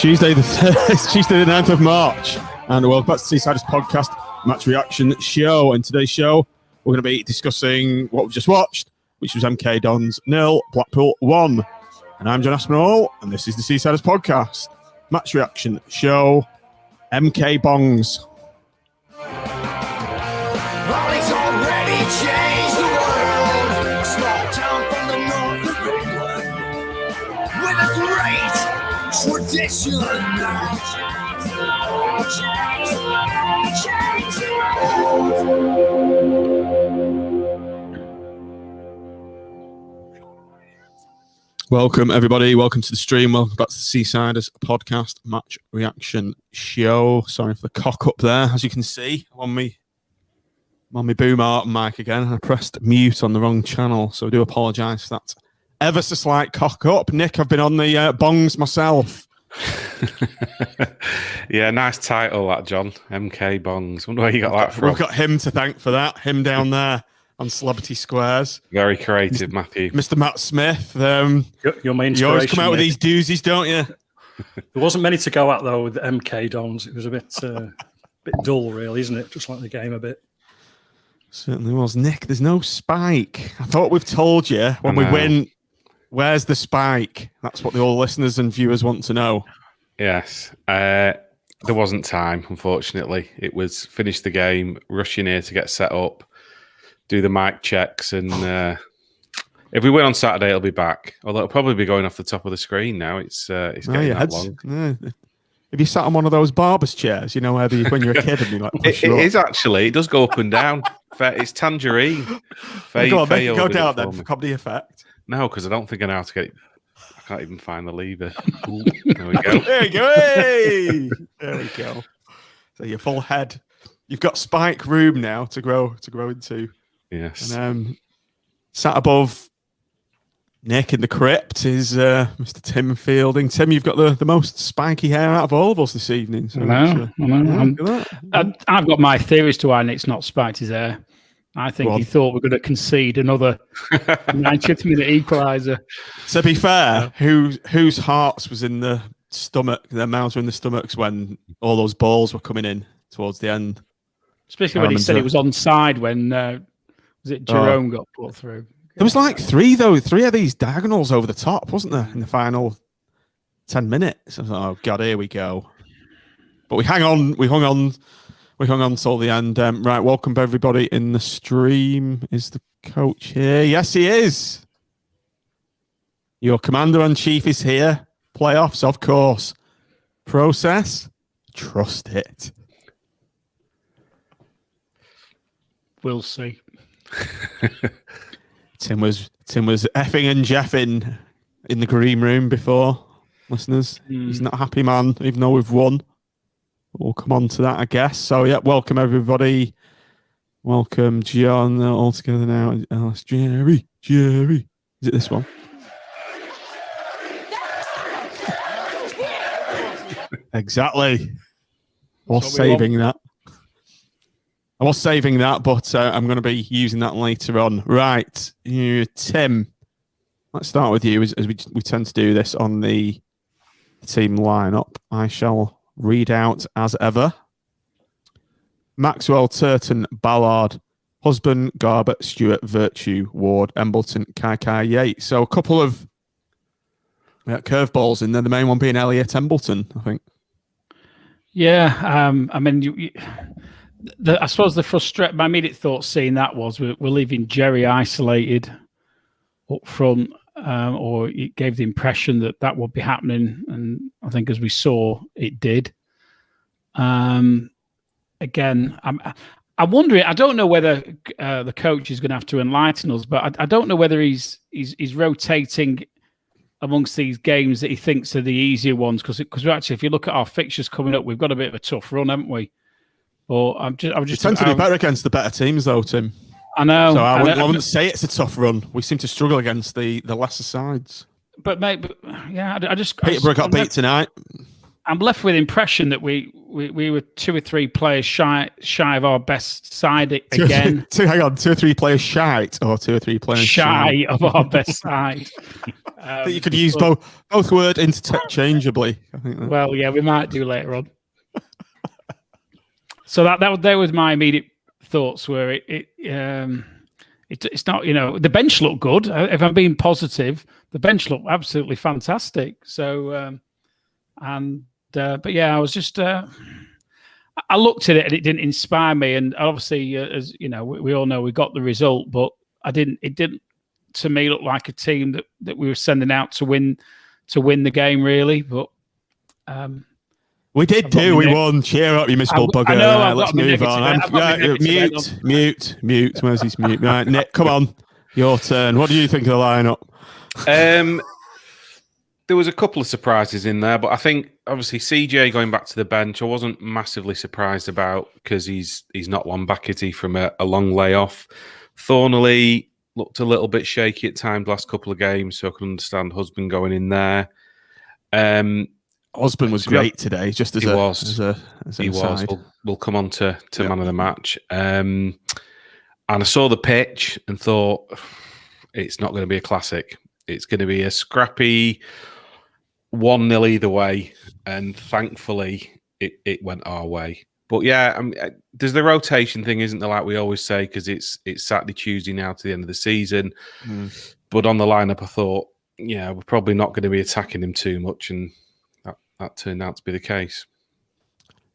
Tuesday it's Tuesday the 9th of March, and welcome back to Seasiders Podcast Match Reaction Show. In today's show, we're going to be discussing what we've just watched, which was MK Dons 0, Blackpool 1. And I'm John Aspinall, and this is the Seasiders Podcast Match Reaction Show. MK Bongs. Ollie's already changed the world. A small town from the north of England with a great tradition. Welcome, everybody. Welcome to the stream. Welcome back to the Seasiders Podcast Match Reaction Show. Sorry for the cock up there. As you can see, I'm on my boom art mic again, and I pressed mute on the wrong channel, so I do apologise for that ever so slight cock up. Nick, I've been on the bongs myself. Yeah, nice title that, John. MK Bongs. Wonder where you got that from. We've got him to thank for that. Him down there on Celebrity Squares. Very creative, Matthew. Mr. Matt Smith. Your main You always come out with these doozies, don't you? There wasn't many to go at though with the MK Dons. It was a bit dull, really, isn't it? Just like the game a bit. Certainly was. Nick, there's no spike. I thought we've told you when we win, where's the spike? That's what the all listeners and viewers want to know. Yes. There wasn't time, unfortunately. It was finish the game, rush in here to get set up, do the mic checks, and if we win on Saturday, it'll be back. Although it'll probably be going off the top of the screen now. It's getting that long. Have you sat on one of those barber's chairs, you know, where when you're a kid and you like push it is actually. It does go up and down. It's tangerine. Go down then for comedy effect. No, because I don't think I know how to get it. I can't even find the lever. Ooh, there we go. There we go. Hey! There we go. So your full head. You've got spike room now to grow into. Yes. And sat above Nick in the crypt is Mr. Tim Fielding. Tim, you've got the most spiky hair out of all of us this evening. So I know. I've got my theories to why Nick's not spiked his hair. I think he thought we're going to concede another 90th minute equaliser. To be fair, whose hearts was in the stomach, their mouths were in the stomachs when all those balls were coming in towards the end? Especially when he said it was onside when, was it Jerome got put through? There was like three of these diagonals over the top, wasn't there, in the final 10 minutes? I was like, oh, God, here we go. But we hung on till the end. Right, welcome everybody in the stream. Is the coach here? Yes, he is. Your commander-in-chief is here. Playoffs, of course. Process, trust it. We'll see. Tim was effing and jeffing in the green room before, listeners. He's not a happy man, even though we've won. We'll come on to that, I guess. So, yeah, welcome, everybody. Welcome, John. All together now. Alice, Jerry. Is it this one? Exactly. I was saving that, but I'm going to be using that later on. Right, Tim, let's start with you, as we tend to do this on the team lineup. I shall read out as ever. Maxwell, Turton, Ballard, Husband, Garber, Stewart, Virtue, Ward, Embleton, Kai, Yates. So a couple of curveballs in there, the main one being Elliot Embleton, I think. Yeah, I mean, I suppose my immediate thought seeing that was we're leaving Jerry isolated up front, or it gave the impression that would be happening, and I think as we saw, it did. Again, I'm wondering. I don't know whether the coach is going to have to enlighten us, but I don't know whether he's rotating amongst these games that he thinks are the easier ones, because actually, if you look at our fixtures coming up, we've got a bit of a tough run, haven't we? Or we tend to do better against the better teams, though, Tim. I know. So I wouldn't say it's a tough run. We seem to struggle against the lesser sides. But mate, I just Peterborough got beat tonight. I'm left with the impression that we were 2 or 3 players shy of our best side again. Hang on, 2 or 3 players shite, or 2 or 3 players Shy of our best side. I think you could use both words interchangeably. I think that. Well, yeah, we might do later on. So that was my immediate thoughts. Where it's not, the bench looked good. If I'm being positive, the bench looked absolutely fantastic. So, but yeah, I was just, I looked at it and it didn't inspire me. And obviously, as you know, we all know we got the result, but it didn't to me look like a team that we were sending out to win the game, really. But we did too. We won. Cheer up, you miserable bugger. I know. Right, let's move on. Mute. Where's his mute? Right, Nick, come on. Your turn. What do you think of the lineup? There was a couple of surprises in there, but I think obviously CJ going back to the bench, I wasn't massively surprised about because he's not one back, is he, from a long layoff. Thornley looked a little bit shaky at times last couple of games, so I can understand Husband going in there. Husband was great today, just as he he was. aside. We'll come on to man of the match. And I saw the pitch and thought it's not going to be a classic. It's going to be a scrappy 1-0 either way, and thankfully it went our way. But yeah, there's the rotation thing, isn't there? Like we always say, because it's Saturday, Tuesday now to the end of the season. But on the lineup, I thought, yeah, we're probably not going to be attacking him too much, and that turned out to be the case.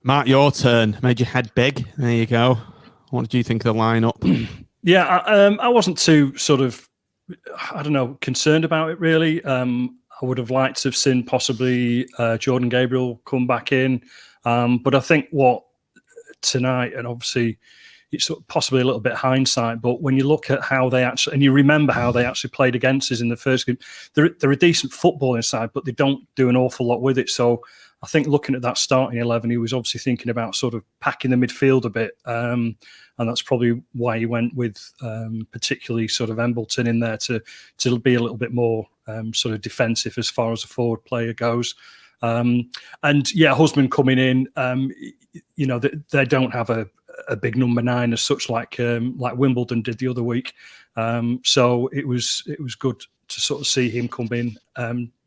Mark, your turn. Made your head big. There you go. What did you think of the lineup? Yeah, I wasn't too sort of, I don't know, concerned about it really. I would have liked to have seen possibly Jordan Gabriel come back in. But I think what tonight, and obviously it's possibly a little bit hindsight, but when you look at how they actually, and you remember how they actually played against us in the first game, they're a decent footballing side, but they don't do an awful lot with it. So I think looking at that starting 11, he was obviously thinking about sort of packing the midfield a bit. And that's probably why he went with particularly sort of Embleton in there to be a little bit more sort of defensive as far as a forward player goes. And yeah, Husband coming in, they don't have a big number 9 as such, like Wimbledon did the other week. So it was good to sort of see him come in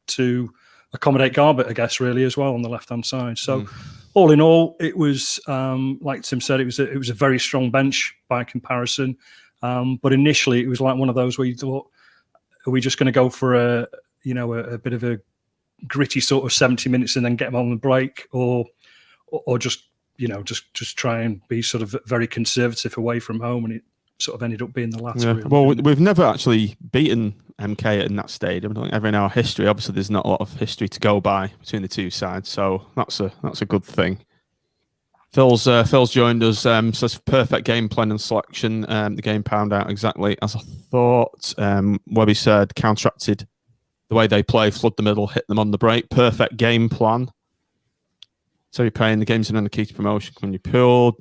to accommodate Garbett, I guess, really as well on the left hand side. So all in all, it was like Tim said, it was a very strong bench by comparison. But initially, it was like one of those where you thought, are we just going to go for a bit of a gritty sort of 70 minutes and then get them on the break, or just try and be sort of very conservative away from home, and it sort of ended up being the latter. Yeah. Really. Well, we've never actually beaten MK in that stadium. I don't think ever in our history. Obviously, there's not a lot of history to go by between the two sides, so that's a good thing. Phil's joined us. Says perfect game plan and selection. The game panned out exactly as I thought. Webby said counteracted the way they play, flood the middle, hit them on the break. Perfect game plan. So you're playing the games in the key to promotion when you pulled.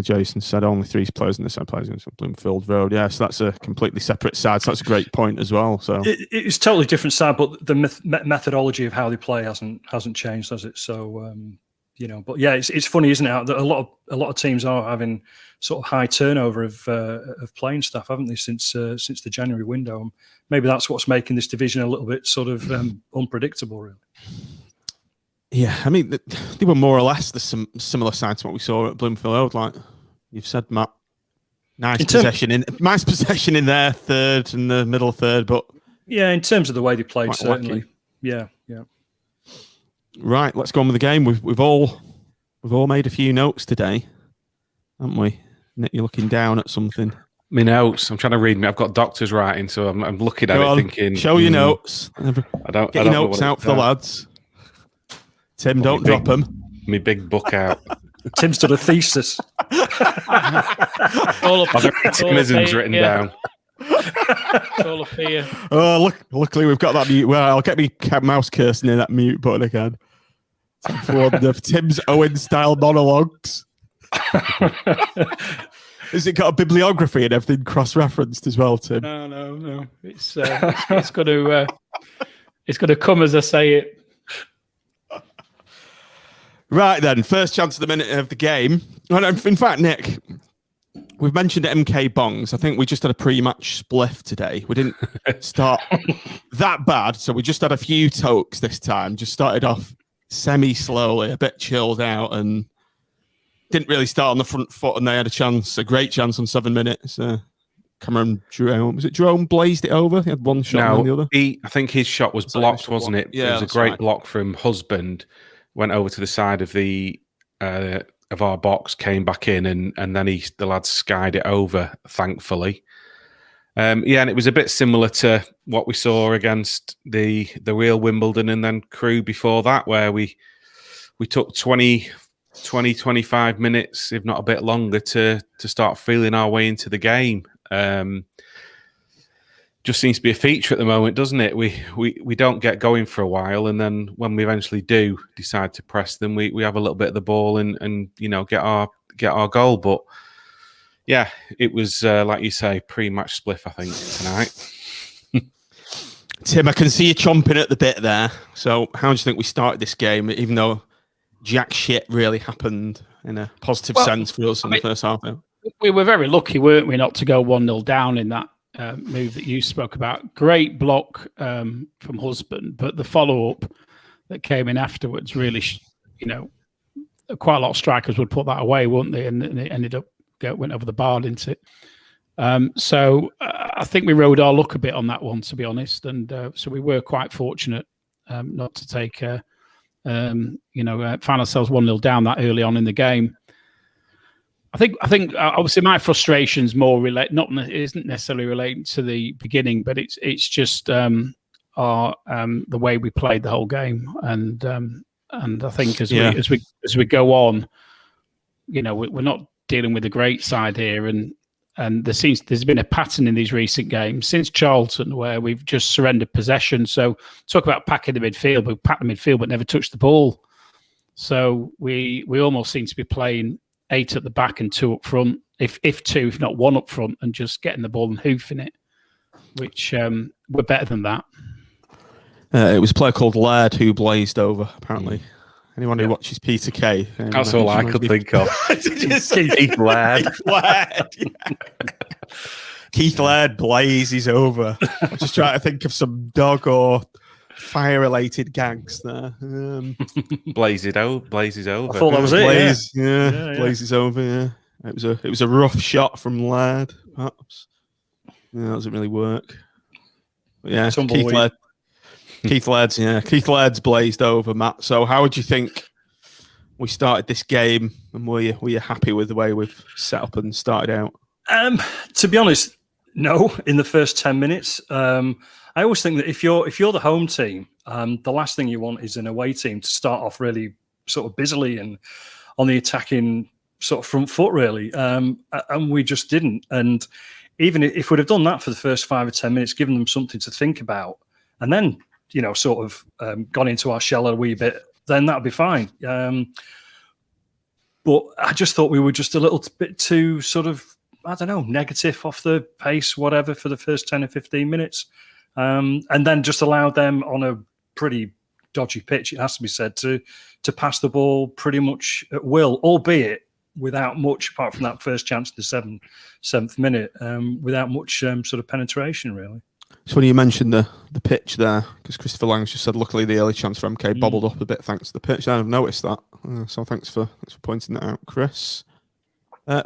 Jason said only 3 players in this side plays against Bloomfield Road. Yeah, so that's a completely separate side. So that's a great point as well. So it's totally different side, but the methodology of how they play hasn't changed, has it? So but yeah, it's funny, isn't it? That a lot of teams are having sort of high turnover of playing staff, haven't they, since the January window? And maybe that's what's making this division a little bit sort of unpredictable, really. Yeah, I mean, they were more or less the similar side to what we saw at Bloomfield Road. Like you've said, Matt, nice possession in their third and the middle third, but yeah, in terms of the way they played, certainly, wacky. Yeah. Right, let's go on with the game. We've all made a few notes today, haven't we? Nick, you're looking down at something. My notes. I'm trying to read. I've got doctor's writing, so I'm looking at it thinking. Show your notes. Get your notes out for the lads. Tim, don't drop them. My big book out. Tim's done a thesis. Timisms written down. All of fear. Oh, luckily we've got that mute. Well, I'll get me mouse cursing in that mute button again. For one of Tim's Owen style monologues. Has it got a bibliography and everything cross-referenced as well, Tim? No. It's going to It's going to come as I say it. Right then, first chance of the minute of the game. Well, in fact, Nick, we've mentioned MK Bongs. I think we just had a pre-match spliff today. We didn't start that bad, so we just had a few tokes this time. Just started off semi-slowly, a bit chilled out, and didn't really start on the front foot. And they had a great chance on 7 minutes. Cameron Jerome, was it Jerome blazed it over? He had one shot and the other. I think his shot was blocked, wasn't it? Yeah, it was a great block from Husband. Went over to the side of the of our box, came back in, and then the lads skied it over, thankfully. And it was a bit similar to what we saw against the real Wimbledon and then Crewe before that, where we took 25 minutes, if not a bit longer, to start feeling our way into the game. Just seems to be a feature at the moment, doesn't it? We don't get going for a while, and then when we eventually do decide to press them, we have a little bit of the ball and get our goal. But yeah, it was like you say, pre-match spliff, I think, tonight. Tim, I can see you chomping at the bit there. So how do you think we started this game, even though jack shit really happened in a positive sense for us in the first half? We were very lucky, weren't we, not to go 1-0 down in that move that you spoke about. Great block from Husband, but the follow-up that came in afterwards really, quite a lot of strikers would put that away, wouldn't they? And it ended up went over the bar, didn't it? So I think we rode our luck a bit on that one, to be honest. And so we were quite fortunate not to take, find ourselves 1-0 down that early on in the game. I think obviously my frustration's more isn't necessarily relating to the beginning, but it's just the way we played the whole game, and I think as we go on, we're not dealing with a great side here, and there's been a pattern in these recent games since Charlton where we've just surrendered possession. So talk about packing the midfield, we packed the midfield but never touched the ball. So we almost seem to be playing 8 at the back and 2 up front, if 2, if not 1 up front, and just getting the ball and hoofing it, which we're better than that. It was a player called Laird who blazed over, apparently. Anyone who watches Peter Kay? That's all I could think of. Keith Laird. Keith Laird blazes over. I'm just trying to think of some dog or fire-related gags there. Blazes over. I thought that was it. Blazes over. Yeah, it was a rough shot from Laird. Perhaps. Yeah, that doesn't really work. But yeah, Keith Laird's blazed over, Matt. So how would you think we started this game, and were you happy with the way we've set up and started out? To be honest, no. In the first 10 minutes, I always think that if you're the home team, the last thing you want is an away team to start off really sort of busily and on the attacking sort of front foot, really. And we just didn't. And even if we'd have done that for the first 5 or 10 minutes, given them something to think about, and then sort of gone into our shell a wee bit, then that'd be fine. But I just thought we were just a little bit too sort of, I don't know, negative off the pace, whatever, for the first 10 or 15 minutes. And then just allowed them on a pretty dodgy pitch, it has to be said, to pass the ball pretty much at will, albeit without much, apart from that first chance in the seventh minute, without much sort of penetration, really. So when you mentioned the pitch there, because Christopher Lang's just said, luckily the early chance for MK bobbled up a bit thanks to the pitch. I've noticed that. So thanks for pointing that out, Chris.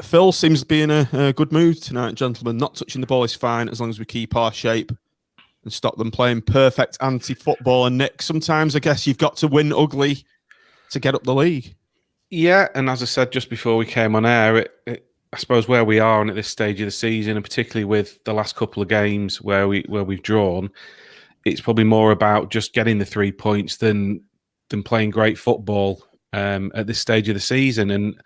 Phil seems to be in a good mood tonight, gentlemen. Not touching the ball is fine as long as we keep our shape and stop them playing perfect anti-football. And Nick, sometimes I guess you've got to win ugly to get up the league. Yeah, and as I said just before we came on air, I suppose where we are at this stage of the season, and particularly with the last couple of games where we've drawn, it's probably more about just getting the 3 points than playing great football at this stage of the season. And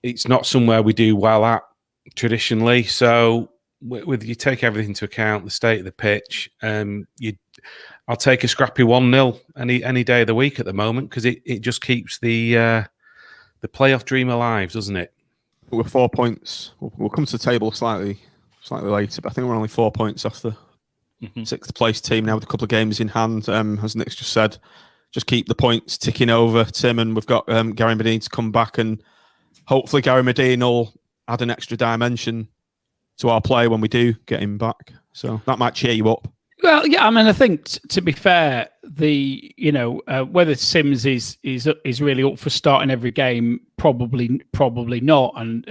it's not somewhere we do well at traditionally. So with you take everything into account, the state of the pitch, I'll take a scrappy 1-0 any day of the week at the moment, because it just keeps the playoff dream alive, doesn't it? We're 4 points. We'll come to the table slightly later, but I think we're only 4 points off the sixth place team now with a couple of games in hand. As Nick's just said, just keep the points ticking over, Tim, and we've got Gary Medine to come back, and hopefully Gary Medine will add an extra dimension to our play when we do get him back. So that might cheer you up. Well, yeah, I mean, I think to be fair, whether Sims is really up for starting every game, probably not. And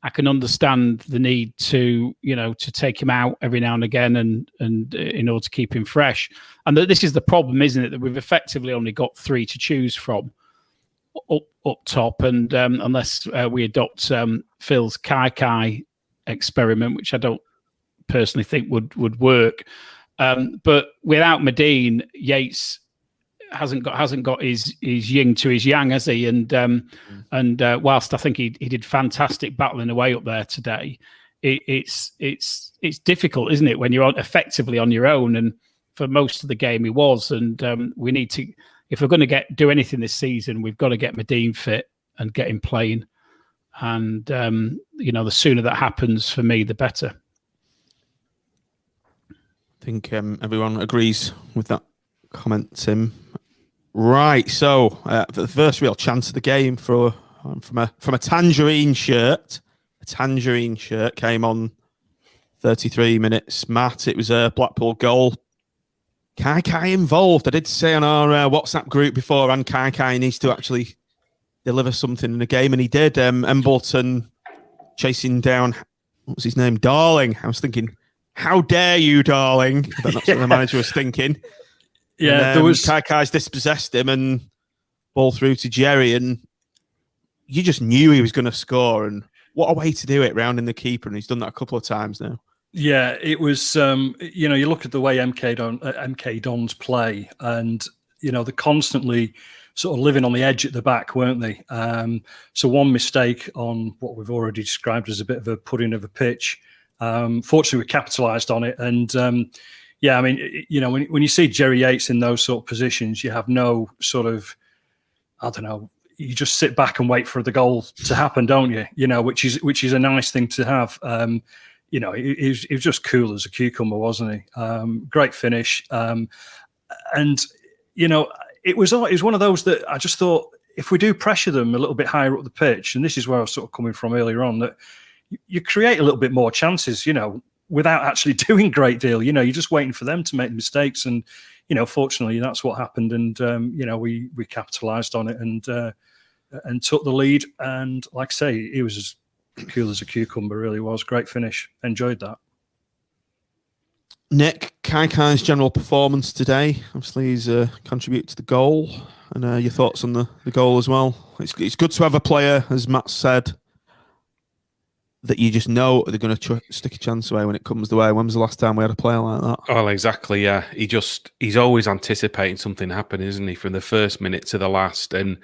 I can understand the need to take him out every now and again, and in order to keep him fresh. And this is the problem, isn't it? That we've effectively only got 3 to choose from up top, and unless we adopt Phil's Kai experiment, which I don't personally think would work, but without Medine, Yates hasn't got his yin to his yang, has he? And whilst I think he did fantastic battling away up there today, it's difficult, isn't it, when you're effectively on your own? And for most of the game he was, and we need to, if we're going to do anything this season, we've got to get Medine fit and get him playing. And the sooner that happens for me, the better. I think everyone agrees with that comment, Tim. Right, so the first real chance of the game from a tangerine shirt. A tangerine shirt came on 33 minutes. Matt, it was a Blackpool goal. Kai involved. I did say on our WhatsApp group beforehand, Kai needs to actually deliver something in the game, and he did. Embleton chasing down, what was his name? Darling. I was thinking, how dare you, Darling? But that's what the manager was thinking. Yeah, and, there was Kai's dispossessed him and ball through to Jerry, and you just knew he was going to score. And what a way to do it, rounding the keeper, and he's done that a couple of times now. Yeah, it was. You look at the way MK Dons play, and they're constantly sort of living on the edge at the back, weren't they? So one mistake on what we've already described as a bit of a pudding of a pitch. Fortunately, we capitalised on it, and I mean, when you see Jerry Yates in those sort of positions, you have no sort of, I don't know, you just sit back and wait for the goal to happen, don't you? Which is a nice thing to have. He was just cool as a cucumber, wasn't he? Great finish, and it was one of those that I just thought, if we do pressure them a little bit higher up the pitch, and this is where I was sort of coming from earlier on, that you create a little bit more chances, without actually doing a great deal. You're just waiting for them to make mistakes, and fortunately that's what happened, and we capitalised on it and took the lead. And like I say, he was as cool as a cucumber, really was. Great finish. Enjoyed that. Nick, Kai's general performance today, obviously he's contributed to the goal, and your thoughts on the goal as well. It's good to have a player, as Matt said, that you just know they're going to stick a chance away when it comes the way. When was the last time we had a player like that? Oh, exactly, yeah. He's always anticipating something happening, isn't he, from the first minute to the last. And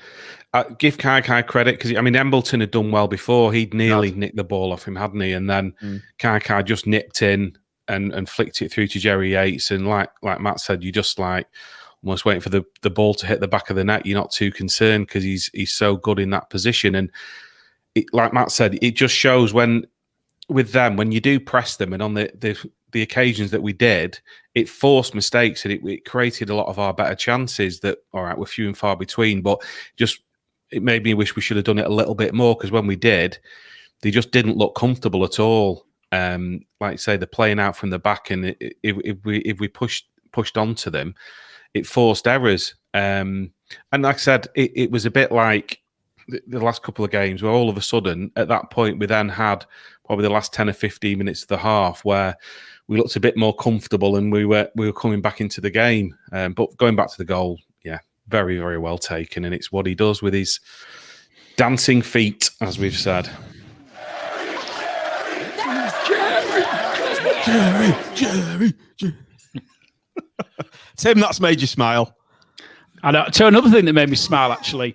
give Kai credit, because, I mean, Embleton had done well before. He'd nearly nicked the ball off him, hadn't he? And then Kai just nipped in and flicked it through to Jerry Yates. And like Matt said, you just almost waiting for the ball to hit the back of the net. You're not too concerned because he's so good in that position. And like Matt said, it just shows when you do press them, and on the occasions that we did, it forced mistakes, and it created a lot of our better chances that, all right, were few and far between, but it made me wish we should have done it a little bit more, because when we did, they just didn't look comfortable at all. Like I say, they're playing out from the back, and if we pushed onto them, it forced errors. And like I said, it was a bit like the last couple of games, where all of a sudden, at that point, we then had probably the last 10 or 15 minutes of the half where we looked a bit more comfortable, and we were coming back into the game. But going back to the goal, yeah, very, very well taken, and it's what he does with his dancing feet, as we've said. Jerry. Tim, that's made you smile. I know. So another thing that made me smile, actually,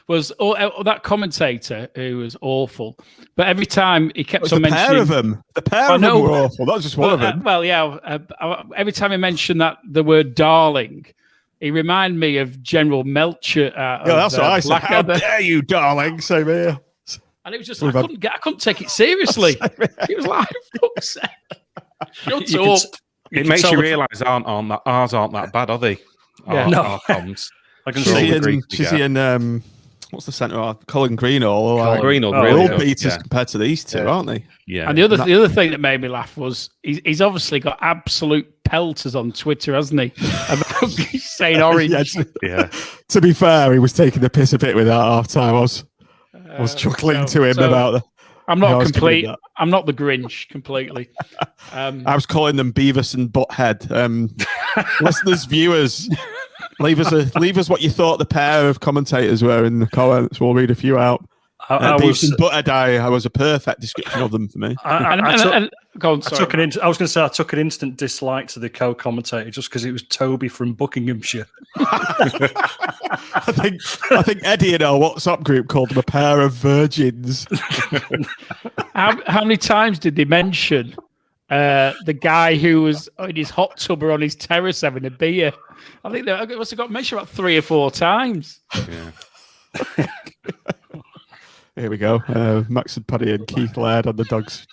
was that commentator who was awful. But every time he kept on mentioning... The pair of them were awful. That was just one of them. Every time he mentioned the word darling, he reminded me of General Melcher. That's what I said. How dare you, darling? Same here. And it was just, I couldn't take it seriously. He was like, fuck's sake. Shut You can up. s- you It can makes tell you the- realise ours aren't that bad, are they? Yeah. No. Our comms. I can For all see the it. grief we She's get. in what's the centre? Colin Greenall. Like, Greenall, Oh, really world yeah. good. beaters Yeah. compared to these two, Yeah. aren't they? Yeah. And the other thing that made me laugh was he's obviously got absolute pelters on Twitter, hasn't he? About saying orange. Yeah. To be fair, he was taking the piss a bit with that half time. I was chuckling to him about the. I'm I not was giving him complete. that. I'm not the Grinch completely. I was calling them Beavis and Butthead. Listeners, viewers, leave us what you thought the pair of commentators were in the comments. We'll read a few out. I Beavis was. and Butthead, I was a perfect description of them for me. Go on, sorry. I was going to say I took an instant dislike to the co-commentator just because it was Toby from Buckinghamshire. I think Eddie in our WhatsApp group called them a pair of virgins. How many times did they mention the guy who was in his hot tub or on his terrace having a beer? I think they must have got mentioned about 3 or 4 times. Yeah. Here we go. Max and Paddy and Keith Laird on the dogs.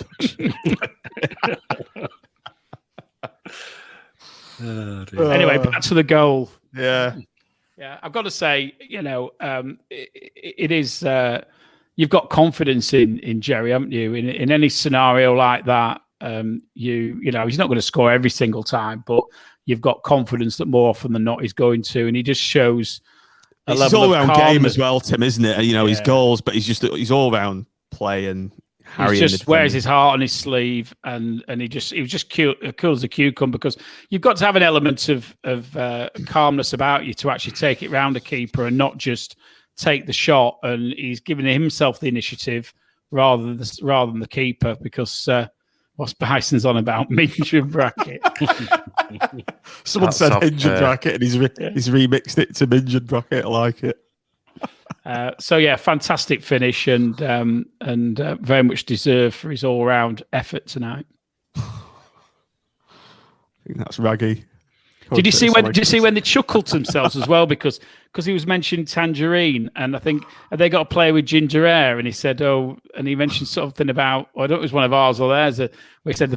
Anyway, back to the goal. Yeah. Yeah, I've got to say, it is. You've got confidence in Jerry, haven't you? In any scenario like that, he's not going to score every single time, but you've got confidence that more often than not he's going to, and he just shows a It's his level of all-round game calmness. as well, Tim, isn't it? His goals, but he's all-round play and He just wears his heart on his sleeve, and he was just cool as a cucumber, because you've got to have an element of calmness about you to actually take it round a keeper and not just take the shot. And he's giving himself the initiative rather than the keeper, because what's Bison's on about? Minge and bracket. Someone That's said up hinge and there. bracket, and he's remixed it to minge and bracket. I like it. So yeah, fantastic finish, and very much deserved for his all-round effort tonight. I think that's raggy. Did you see when they chuckled to themselves as well, because he was mentioning Tangerine, and I think they got to play with ginger hair, and he said, and he mentioned something about, I don't know if it was one of ours or theirs, where he said the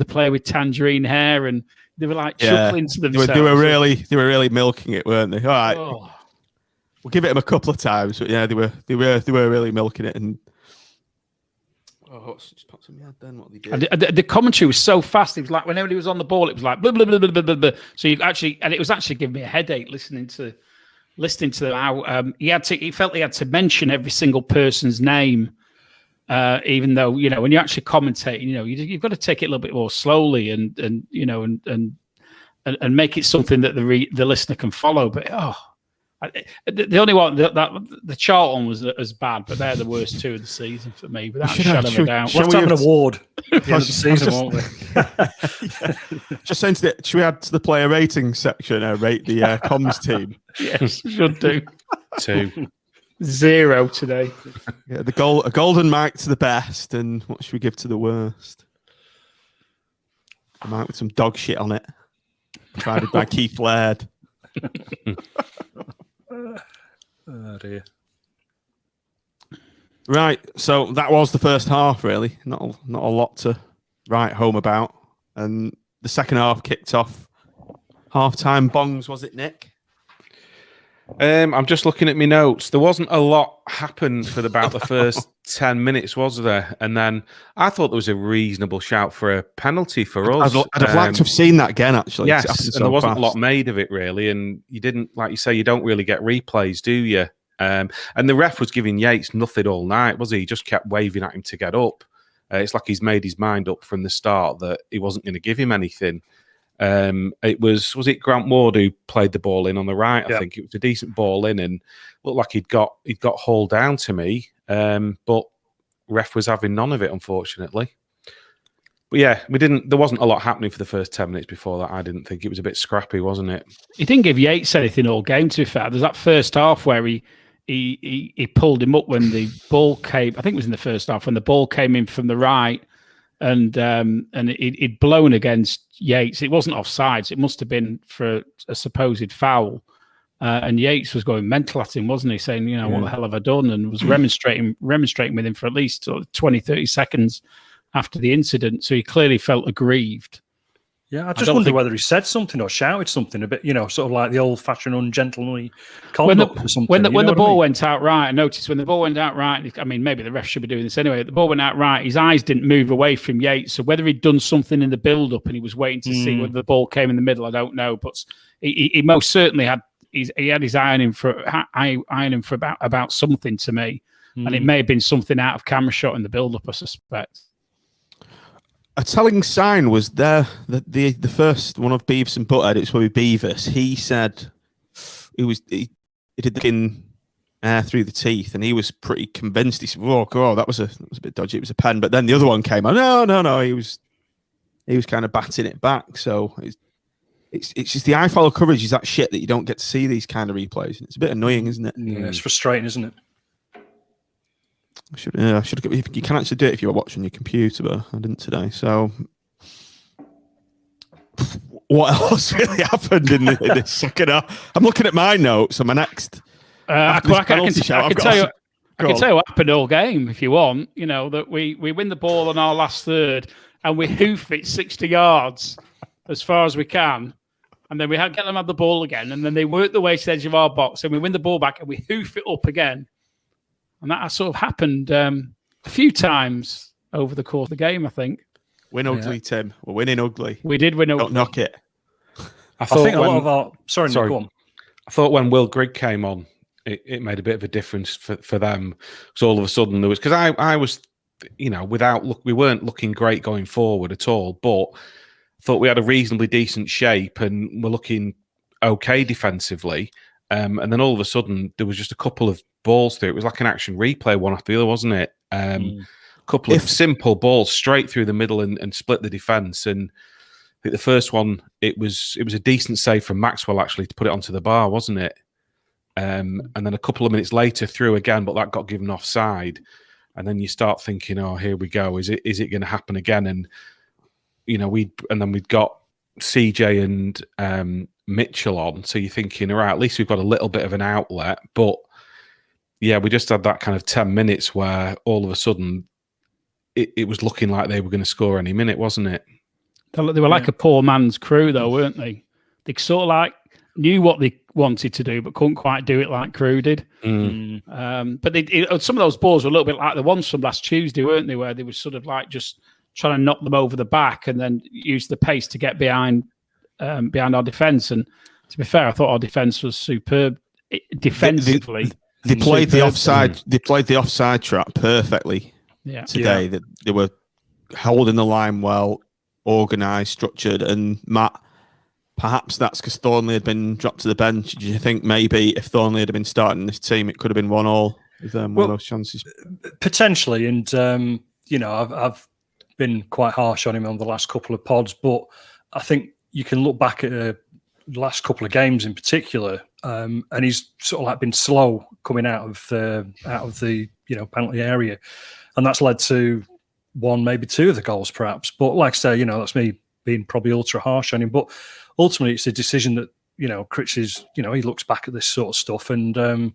play with Tangerine hair, and they were like chuckling to themselves. They were really milking it, weren't they? All right, Oh. we'll give it them a couple of times, but yeah, they were really milking it. And just popped in my head then what they did. And the commentary was so fast. It was like whenever he was on the ball, it was like blah blah blah blah blah blah. Blah. So you actually, and it was actually giving me a headache listening to how he felt he had to mention every single person's name, even though when you're actually commentating, you've got to take it a little bit more slowly and make it something that the listener can follow. But the only one that the Charlton was as bad, but they're the worst two of the season for me, without a shadow of a doubt. We'll have to have an award at the end of the season, won't we? Just saying should we add to the player rating section? Rate the comms team. Yes, should do. 2. 0 today. Yeah, a golden mark to the best, and what should we give to the worst? A mark with some dog shit on it, provided by Keith Laird. Oh dear. Right, so that was the first half. Really, not a lot to write home about, and the second half kicked off. Half-time bongs, was it, Nick? I'm just looking at my notes. There wasn't a lot happened for about the first 10 minutes, was there? And then I thought there was a reasonable shout for a penalty for us. I'd have liked to have seen that again, actually. Yes, and there wasn't a lot made of it, really. And you didn't, like you say, you don't really get replays, do you? And the ref was giving Yates nothing all night, was he? He just kept waving at him to get up. It's like he's made his mind up from the start that he wasn't going to give him anything. It was it Grant Ward who played the ball in on the right? I think it was a decent ball in, and looked like he'd got hauled down to me. But ref was having none of it, unfortunately. But yeah, there wasn't a lot happening for the first 10 minutes before that. I didn't think it was a bit scrappy, wasn't it? He didn't give Yates anything all game, to be fair. There's that first half where he pulled him up when the ball came. I think it was in the first half when the ball came in from the right, and he'd blown against Yates. It wasn't offsides. It must have been for a supposed foul. And Yates was going mental at him, wasn't he? Saying, what the hell have I done? And was remonstrating with him for at least 20, 30 seconds. after the incident. So he clearly felt aggrieved. Yeah, I just wonder whether he said something or shouted something a bit, sort of like the old-fashioned ungentlemanly conduct or something. When the ball went out right, I noticed when the ball went out right, I mean, maybe the ref should be doing this anyway. The ball went out right, his eyes didn't move away from Yates. So whether he'd done something in the build-up and he was waiting to see whether the ball came in the middle, I don't know. But he most certainly had he had his eye on him for about something to me. And it may have been something out of camera shot in the build-up, I suspect. A telling sign was there that the first one of Beavis and Butthead, it's probably Beavis. He said he did the skin air through the teeth, and he was pretty convinced. He said, "Oh God, that was a bit dodgy. It was a pen." But then the other one came on. No. He was kind of batting it back. So it's just the eye follow coverage is that shit that you don't get to see these kind of replays. And it's a bit annoying, isn't it? Yeah, it's frustrating, isn't it? I should. You can actually do it if you were watching your computer, but I didn't today. So, what else really happened in the second half? I'm looking at my notes on my next. I can tell you what happened all game if you want. That we win the ball on our last third and we hoof it 60 yards as far as we can, and then we get them at the ball again, and then they work the way to the edge of our box, and we win the ball back and we hoof it up again. And that sort of happened a few times over the course of the game, I think. Win ugly, Tim. We're winning ugly. We did win ugly. Don't knock it. I think a lot of our... Sorry, Nick, go on. I thought when Will Grigg came on, it made a bit of a difference for them. So all of a sudden there was... Because I was, we weren't looking great going forward at all, but I thought we had a reasonably decent shape and we're looking okay defensively. And then all of a sudden there was just a couple of balls through. It was like an action replay, one after the other, wasn't it? A couple of simple balls straight through the middle and split the defence. And I think the first one, it was a decent save from Maxwell actually to put it onto the bar, wasn't it? And then a couple of minutes later through again, but that got given offside. And then you start thinking, oh, here we go. Is it going to happen again? And we'd got CJ and Mitchell on, so you're thinking, all right, at least we've got a little bit of an outlet. But yeah, we just had that kind of 10 minutes where all of a sudden it was looking like they were going to score any minute, wasn't it? They were like a poor man's Crew, though, weren't they? They sort of like knew what they wanted to do, but couldn't quite do it like Crew did. But some of those balls were a little bit like the ones from last Tuesday, weren't they? Where they were sort of like just trying to knock them over the back and then use the pace to get behind our defence. And to be fair, I thought our defence was superb defensively. They played the offside. They played the offside trap perfectly today. That they were holding the line well, organised, structured. And Matt, perhaps that's because Thornley had been dropped to the bench. Do you think maybe if Thornley had been starting this team, it could have been 1-1 with one of those chances? Potentially, and I've been quite harsh on him on the last couple of pods, but I think you can look back at the last couple of games in particular, and he's sort of like been slow coming out of the penalty area, and that's led to one, maybe two of the goals, perhaps. But like I say, that's me being probably ultra harsh on him. But ultimately, it's a decision that Critch is. He looks back at this sort of stuff, and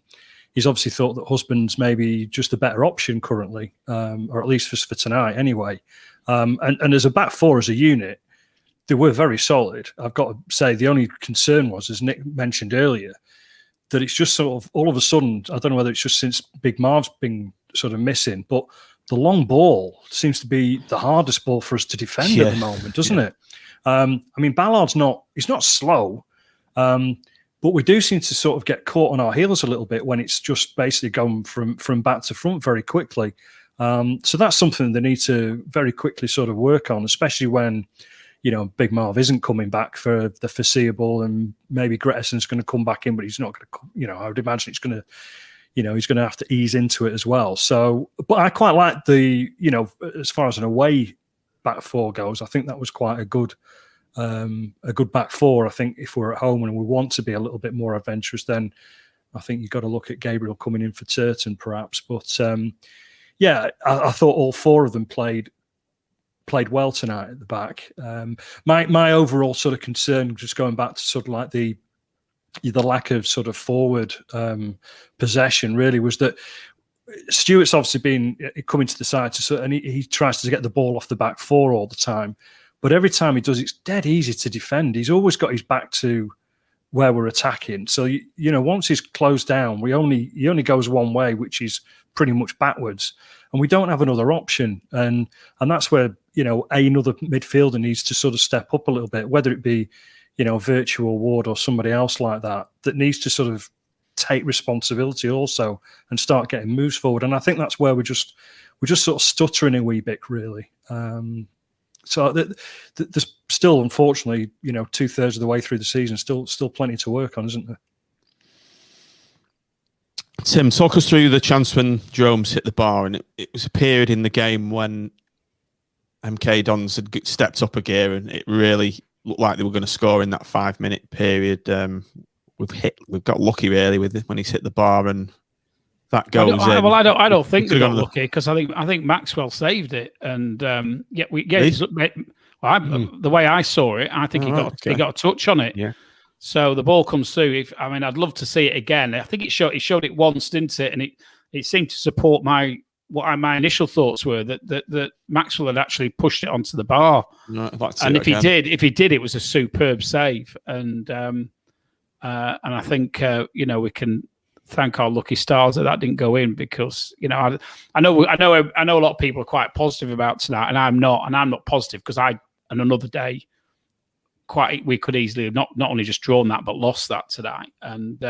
he's obviously thought that Husband's maybe just a better option currently, or at least for tonight anyway. And as a back four, as a unit, they were very solid. I've got to say, the only concern was, as Nick mentioned earlier, that it's just sort of all of a sudden, I don't know whether it's just since Big Marv's been sort of missing, but the long ball seems to be the hardest ball for us to defend at the moment, doesn't it? I mean, Ballard's he's not slow, but we do seem to sort of get caught on our heels a little bit when it's just basically going from back to front very quickly. So that's something they need to very quickly sort of work on, especially when Big Marv isn't coming back for the foreseeable, and maybe Grettison's going to come back in, but he's not going to. I would imagine it's going to, he's going to have to ease into it as well. So, but I quite like the, as far as an away back four goes, I think that was quite a good back four. I think if we're at home and we want to be a little bit more adventurous, then I think you've got to look at Gabriel coming in for Turton, perhaps. But I thought all four of them played well tonight at the back. My overall sort of concern, just going back to sort of like the lack of sort of forward possession, really was that Stewart's obviously been coming to the side, and he tries to get the ball off the back four all the time. But every time he does, it's dead easy to defend. He's always got his back to where we're attacking. So, once he's closed down, he only goes one way, which is pretty much backwards. And we don't have another option. And that's where, another midfielder needs to sort of step up a little bit, whether it be, Virtual Ward or somebody else like that needs to sort of take responsibility also and start getting moves forward. And I think that's where we're just sort of stuttering a wee bit, really. So there's still, unfortunately, 2/3 of the way through the season, still plenty to work on, isn't there? Tim, talk us through the chance when Jerome's hit the bar, and it was a period in the game when MK Dons had stepped up a gear, and it really looked like they were going to score in that 5-minute period. We've got lucky really with it when he's hit the bar, and that goes in. Well, I don't think they got lucky, because I think Maxwell saved it, and the way I saw it, I think he got a touch on it. Yeah. So the ball comes through. I'd love to see it again. I think it showed it once, didn't it? And it seemed to support my initial thoughts were that Maxwell had actually pushed it onto the bar. No, and if he did, it was a superb save. And I think we can thank our lucky stars that didn't go in, because I know a lot of people are quite positive about tonight, and I'm not positive, because on another day we could easily have not only just drawn that but lost that tonight. And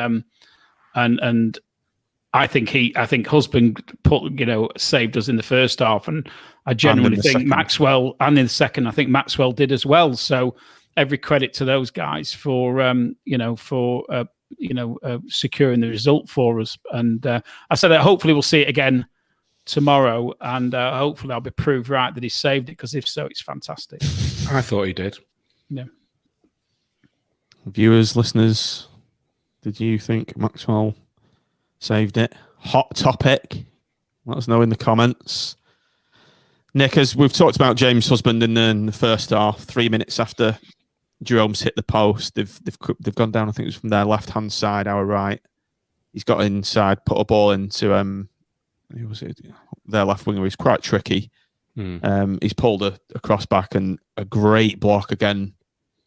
I think Husband saved us in the first half, and I genuinely think Maxwell, and in the second I think Maxwell did as well. So every credit to those guys for securing the result for us. And I said that hopefully we'll see it again tomorrow, and hopefully I'll be proved right that he saved it, because if so, it's fantastic. I thought he did. Yeah. Viewers, listeners, did you think Maxwell saved it? Hot topic. Let us know in the comments. Nick, as we've talked about James Husband in the first half, 3 minutes after Jerome's hit the post, they've gone down, I think it was from their left-hand side, our right. He's got inside, put a ball into who was it? Their left winger. He's quite tricky. He's pulled a cross back, and a great block again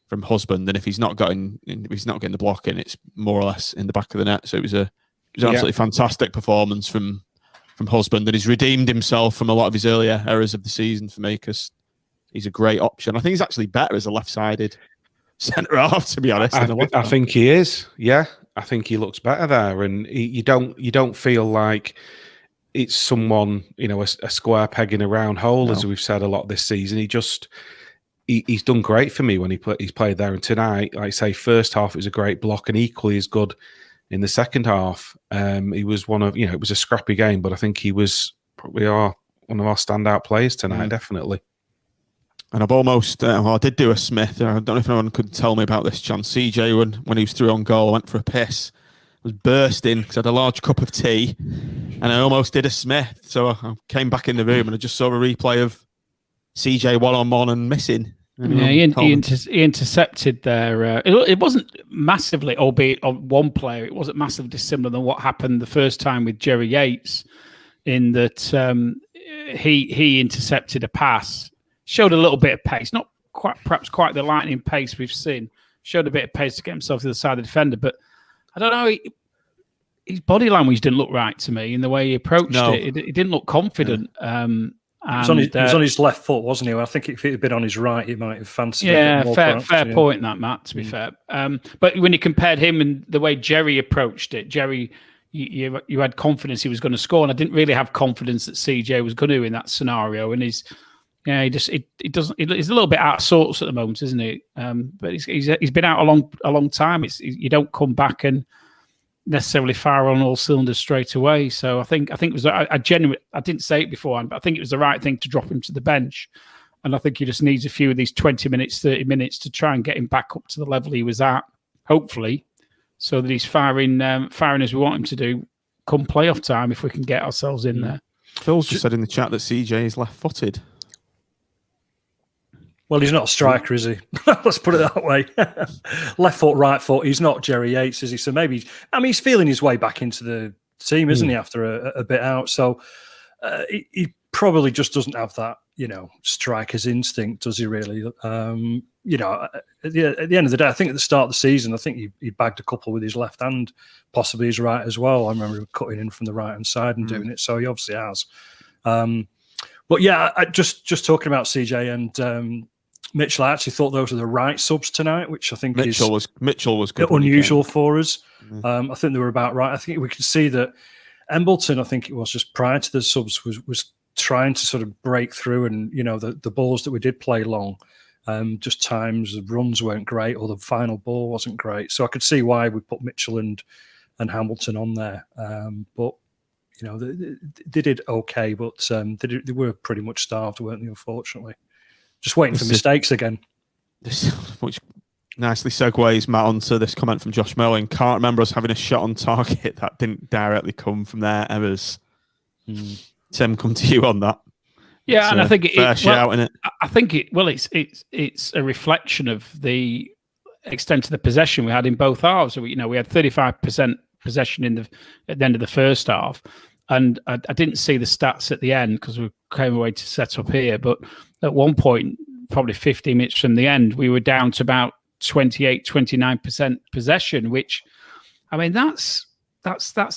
from Husband. And if he's not getting the block in, it's more or less in the back of the net. So it was an absolutely fantastic performance from Husband, and he's redeemed himself from a lot of his earlier errors of the season for me, because he's a great option. I think he's actually better as a left-sided centre half, to be honest. I think he is. Yeah, I think he looks better there, and you don't feel like it's someone, a square peg in a round hole, as we've said a lot this season. He's done great for me when he's played there. And tonight, like I say, first half it was a great block, and equally as good in the second half. He was it was a scrappy game, but I think he was probably one of our standout players tonight, definitely. And I've almost, I did do a Smith. I don't know if anyone could tell me about this chance. CJ, when he was through on goal, I went for a piss. I was bursting because I had a large cup of tea, and I almost did a Smith. So I came back in the room and I just saw a replay of CJ one-on-one and missing. Yeah, he intercepted there. It wasn't massively, albeit on one player, it wasn't massively dissimilar than what happened the first time with Jerry Yates, in that he intercepted a pass, showed a little bit of pace, not perhaps quite the lightning pace we've seen, showed a bit of pace to get himself to the side of the defender, but I don't know, his body language didn't look right to me in the way he approached it. He didn't look confident. Yeah. He was on his left foot, wasn't he? I think if it had been on his right, he might have fancied it. Yeah, fair point, that, Matt, to be fair. But when you compared him and the way Jerry approached it, Jerry, you had confidence he was going to score, and I didn't really have confidence that CJ was going to in that scenario. And he's a little bit out of sorts at the moment, isn't he? But he's been out a long time. You don't come back and necessarily fire on all cylinders straight away. So I think it was I didn't say it beforehand, but I think it was the right thing to drop him to the bench. And I think he just needs a few of these 20 minutes, 30 minutes to try and get him back up to the level he was at, hopefully, so that he's firing as we want him to do come playoff time, if we can get ourselves in there. Phil's just said in the chat that CJ is left-footed. Well, he's not a striker, is he? Let's put it that way. Left foot, right foot. He's not Jerry Yates, is he? So maybe, he's feeling his way back into the team, isn't he? After a bit out, so he probably just doesn't have that, striker's instinct, does he? Really? At the end of the day, I think at the start of the season, I think he bagged a couple with his left hand, possibly his right as well. I remember him cutting in from the right hand side and doing it, so he obviously has. But yeah, just talking about CJ and Mitchell, I actually thought those were the right subs tonight, which I think Mitchell was good, unusual for us. I think they were about right. I think we could see that Embleton, I think it was just prior to the subs, was trying to sort of break through, and the balls that we did play long, just times the runs weren't great, or the final ball wasn't great. So I could see why we put Mitchell and Hamilton on there. But they did okay, but they were pretty much starved, weren't they? Unfortunately, just waiting for mistakes again. Which nicely segues, Matt, onto this comment from Josh Merlin. Can't remember us having a shot on target that didn't directly come from their errors. Tim, come to you on that. Yeah, and I think I think it's a reflection of the extent of the possession we had in both halves. We had 35% possession at the end of the first half, and I didn't see the stats at the end because we came away to set up here. But at one point, probably 15 minutes from the end, we were down to about 29% possession, which, I mean, that's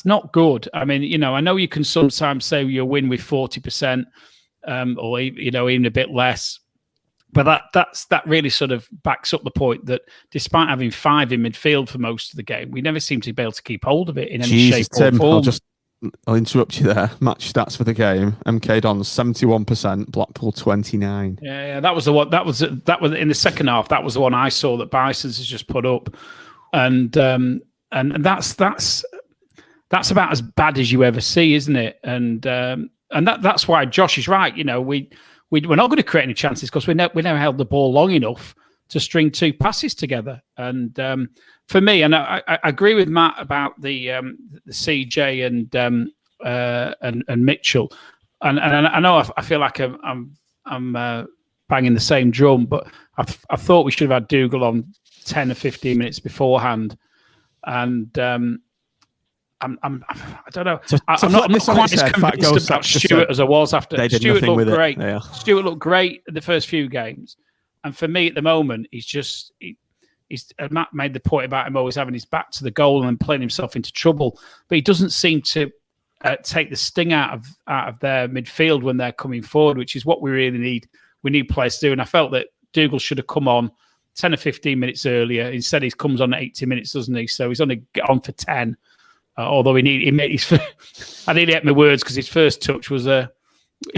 not good. I mean, I know you can sometimes say you'll win with 40%, or even a bit less, but that really sort of backs up the point that despite having 5 in midfield for most of the game, we never seem to be able to keep hold of it in any shape or form. I'll interrupt you there. Match stats for the game: MK Dons 71%, Blackpool 29%. Yeah, that was the one. That was in the second half. That was the one I saw that Bison's has just put up, and that's about as bad as you ever see, isn't it? And that's why Josh is right. We're not going to create any chances because we never held the ball long enough to string 2 passes together. And for me, and I agree with Matt about the CJ and Mitchell, and I know I feel like I'm banging the same drum, but I thought we should have had Dougal on 10 or 15 minutes beforehand, and I don't know. I'm not quite as convinced about Stuart as I was after. Stuart looked great. Yeah. Stuart looked great in the first few games, and for me at the moment, he's Matt made the point about him always having his back to the goal and playing himself into trouble, but he doesn't seem to take the sting out of their midfield when they're coming forward, which is what we really need. We need players to do, and I felt that Dougal should have come on 10 or 15 minutes earlier. Instead, he comes on at 80 minutes, doesn't he? So he's only on for 10. Although I nearly ate my words because his first touch was he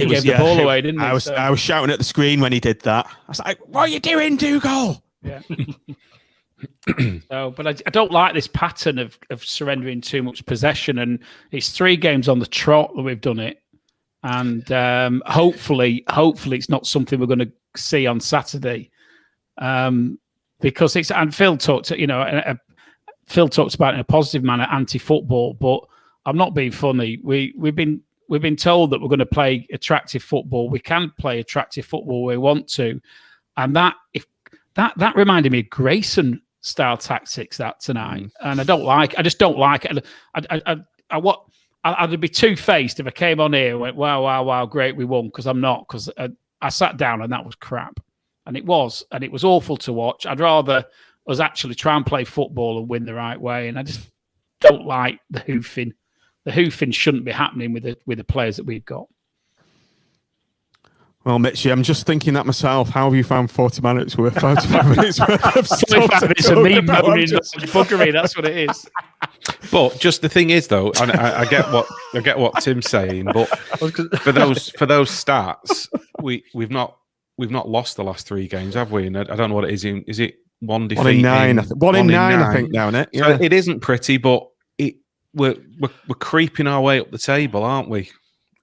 gave the ball away, didn't he? I was shouting at the screen when he did that. I was like, "What are you doing, Dougal?" Yeah. But I don't like this pattern of surrendering too much possession, and it's 3 games on the trot that we've done it, and hopefully it's not something we're going to see on Saturday, because and Phil talked about it in a positive manner, anti-football, but I'm not being funny. We've been told that we're going to play attractive football. We can play attractive football where we want to, and that reminded me of Grayson style tactics that tonight, and I just don't like it. I'd be two-faced if I came on here and went, wow, great, we won, because I'm not, because I sat down and that was crap, and it was awful to watch. I'd rather us actually try and play football and win the right way, and I just don't like the hoofing. The hoofing shouldn't be happening with the players that we've got. Well, Mitchie, I'm just thinking that myself. How have you found 45 minutes worth of 45 minutes of me moaning buggery? That's what it is. But just the thing is, though, and I get what Tim's saying, but for those stats, we've not lost the last 3 games, have we? And I don't know what it is. Is it 1 defeat? 1 in 9. 1 in 9, I think, now, isn't it? Yeah. So it isn't pretty, but we're creeping our way up the table, aren't we?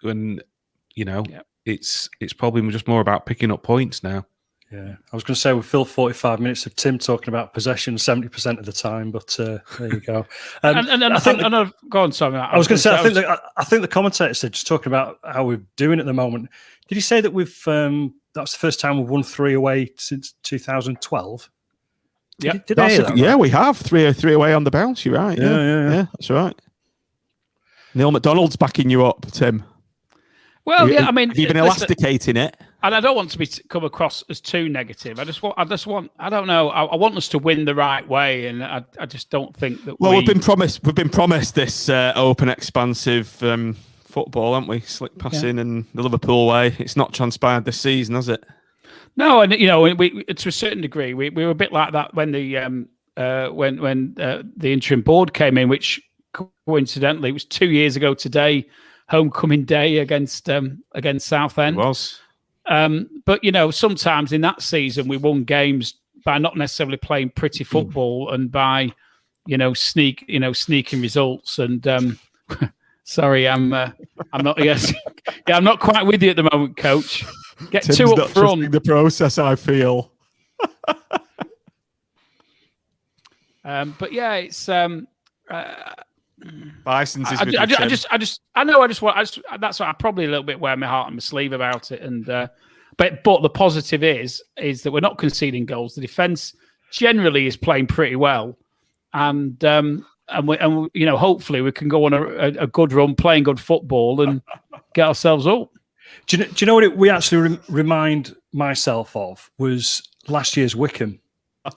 And it's probably just more about picking up points now. Yeah, I was going to say we filled 45 minutes of Tim talking about possession 70% of the time, but there you go. And I think go on, sorry. I was going to say I think the commentator said, just talking about how we're doing at the moment. Did he say that we've that's the first time we've won 3 away since 2012? Yeah, we have 3 away on the bounce. You're right. Yeah, that's right. Neil McDonald's backing you up, Tim. Well, yeah, I mean, have you been listen, elasticating it? and I don't want to come across as too negative. I just want. I don't know. I want us to win the right way, and I just don't think that. Well, we've been promised this open, expansive football, haven't we? Slick passing and the Liverpool way. It's not transpired this season, has it? No, and we to a certain degree, we were a bit like that when the interim board came in, which coincidentally was 2 years ago today, homecoming day against Southend. It was. But sometimes in that season we won games by not necessarily playing pretty football and by sneaking results. And sorry, I'm not. Yes, yeah, I'm not quite with you at the moment, Coach. Get Tim's two not up front. trusting the process, I feel. But yeah, it's. Bison's is That's why I probably a little bit wear my heart on my sleeve about it. And but the positive is that we're not conceding goals. The defence generally is playing pretty well, and hopefully we can go on a good run, playing good football, and get ourselves up. Do you know what we actually remind myself of was last year's Wickham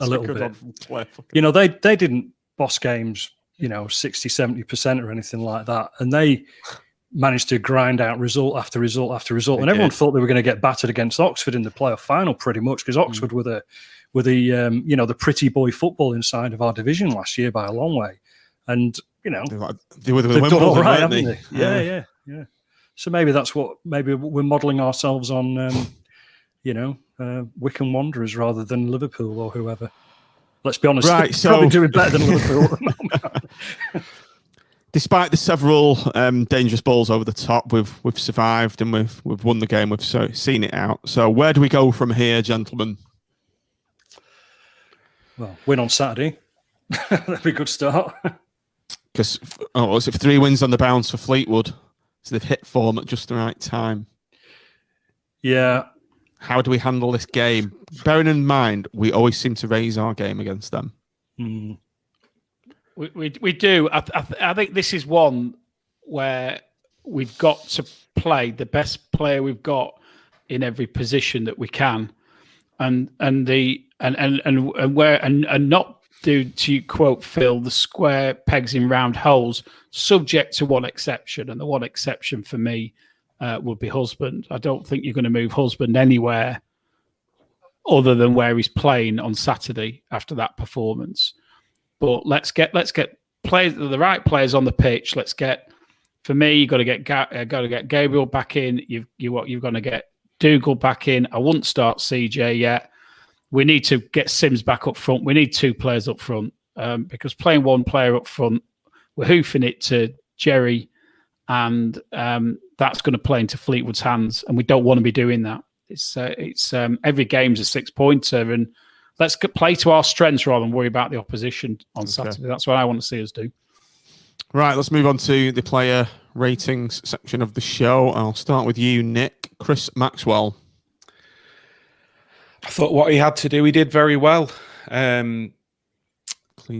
a little bit. They didn't boss games 60-70% or anything like that, and they managed to grind out result after result after result. And everyone thought they were going to get battered against Oxford in the playoff final, pretty much, because Oxford were the pretty boy football inside of our division last year by a long way. And they were they've done all right, haven't they? Yeah. So maybe that's what we're modelling ourselves on. Wycombe Wanderers rather than Liverpool or whoever. Let's be honest, right, they're probably doing better than Liverpool at the moment. Despite the several dangerous balls over the top, we've survived and we've won the game. We've seen it out. So where do we go from here, gentlemen? Well, win on Saturday. That'd be a good start. Because was it 3 wins on the bounce for Fleetwood? So they've hit form at just the right time. Yeah. How do we handle this game? Bearing in mind, we always seem to raise our game against them. Mm. We do. I think this is one where we've got to play the best player we've got in every position that we can, and not do, to quote Phil, the square pegs in round holes, subject to one exception, and the one exception for me would be Husband. I don't think you're going to move Husband anywhere other than where he's playing on Saturday after that performance. But let's get players, the right players on the pitch. For me, you've got to get Gabriel back in. You've got to get Dougal back in. I wouldn't start CJ yet. We need to get Sims back up front. We need 2 players up front because playing 1 player up front, we're hoofing it to Jerry, and that's going to play into Fleetwood's hands, and we don't want to be doing that. It's every game's a 6-pointer, and let's play to our strengths rather than worry about the opposition on Saturday. That's what I want to see us do. Right, let's move on to the player ratings section of the show. I'll start with you, Nick. Chris Maxwell. I thought what he had to do, he did very well. Clean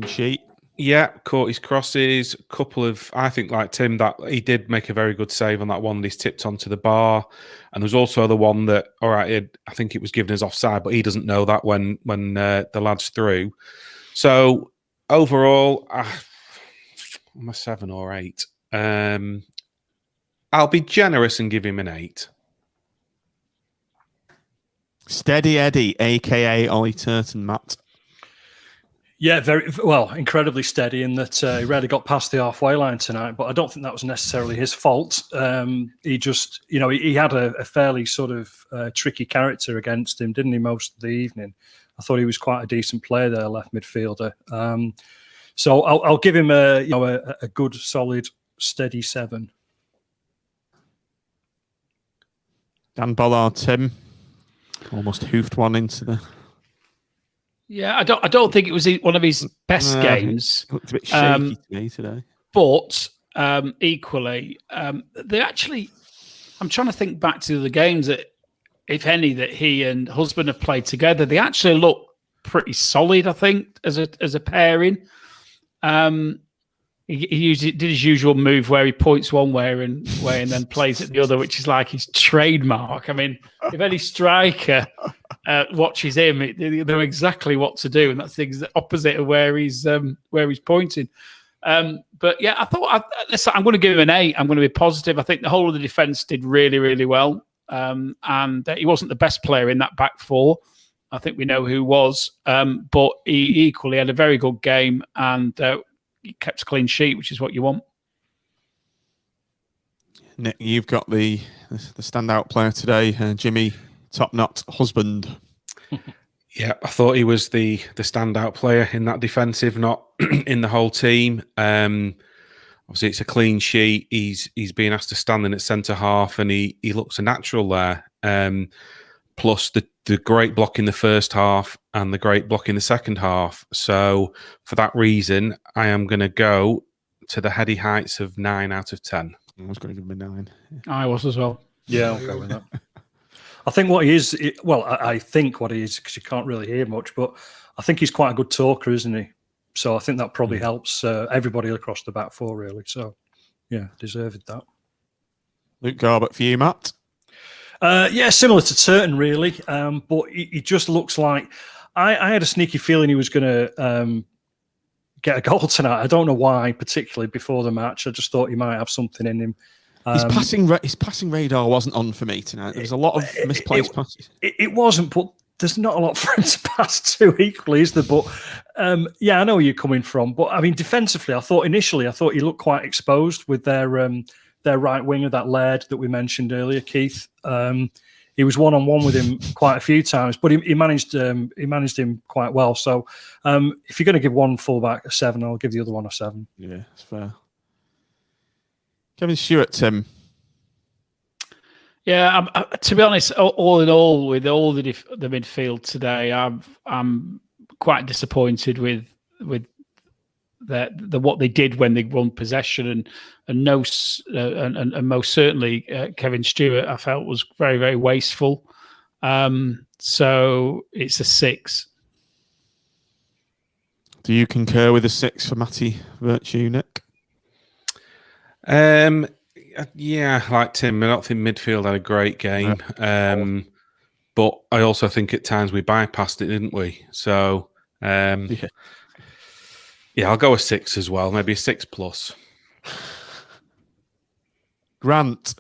sheet. Yeah, caught his crosses. A couple of, I think, like Tim, that he did make a very good save on that one that he's tipped onto the bar. And there's also the one that, all right, I think it was given as offside, but he doesn't know that when the lad's through. So overall, I'm a 7 or 8. I'll be generous and give him an 8. Steady Eddie, a.k.a. Ollie Turton, Matt. Yeah, very well, incredibly steady in that he rarely got past the halfway line tonight, but I don't think that was necessarily his fault. He just, he had a fairly sort of tricky character against him, didn't he, most of the evening? I thought he was quite a decent player there, left midfielder. So I'll give him a good, solid, steady 7. Dan Bollard, Tim. Almost hoofed one into the... Yeah, I don't think it was one of his best games. It looked a bit shaky to me today. But equally, they actually... I'm trying to think back to the games that, if any, that he and Husband have played together. They actually look pretty solid, I think, as a pairing. did his usual move where he points one way and then plays it the other, which is like his trademark. I mean, if any striker watches him, they know exactly what to do, and that's the opposite of where he's pointing. But yeah, I thought I'm going to give him an 8. I'm going to be positive. I think the whole of the defence did really, really well, and he wasn't the best player in that back four. I think we know who was, but he equally had a very good game, and he kept a clean sheet, which is what you want. Nick, you've got the standout player today, Jimmy Top-Knot husband. Yeah, I thought he was the standout player in that defensive, not in the whole team. Obviously, it's a clean sheet. He's being asked to stand in at centre half, and he looks a natural there. Plus the great block in the first half and the great block in the second half. So for that reason, I am going to go to the heady heights of 9 out of 10. I was going to give him a 9. I was as well. Yeah, I'll go with that. I think what he is, I think what he is, because you can't really hear much, but I think he's quite a good talker, isn't he? So I think that probably helps everybody across the back four, really. So, yeah, deserved that. Luke Garbett for you, Matt. Yeah, similar to Turton, really. But he just looks like... I had a sneaky feeling he was going to get a goal tonight. I don't know why, particularly before the match. I just thought he might have something in him. His passing radar wasn't on for me tonight. There was a lot of misplaced passes. It wasn't, but there's not a lot for him to pass to equally, is there? But yeah, I know where you're coming from. But I mean, defensively, I thought he looked quite exposed with their right winger, that Laird that we mentioned earlier, Keith. He was one-on-one with him quite a few times, but he managed him quite well. So if you're going to give one fullback a 7, I'll give the other one a 7. Yeah, that's fair. Kevin Stewart, Tim. Yeah, to be honest, all in all, with all the midfield today, I'm quite disappointed with what they did when they won possession, and most certainly Kevin Stewart, I felt, was very, very wasteful. So it's a 6. Do you concur with a 6 for Matty Virtue, Nick? Yeah, like Tim, I don't think midfield had a great game. But I also think at times we bypassed it, didn't we? So yeah, I'll go a 6 as well, maybe a 6+. Grant,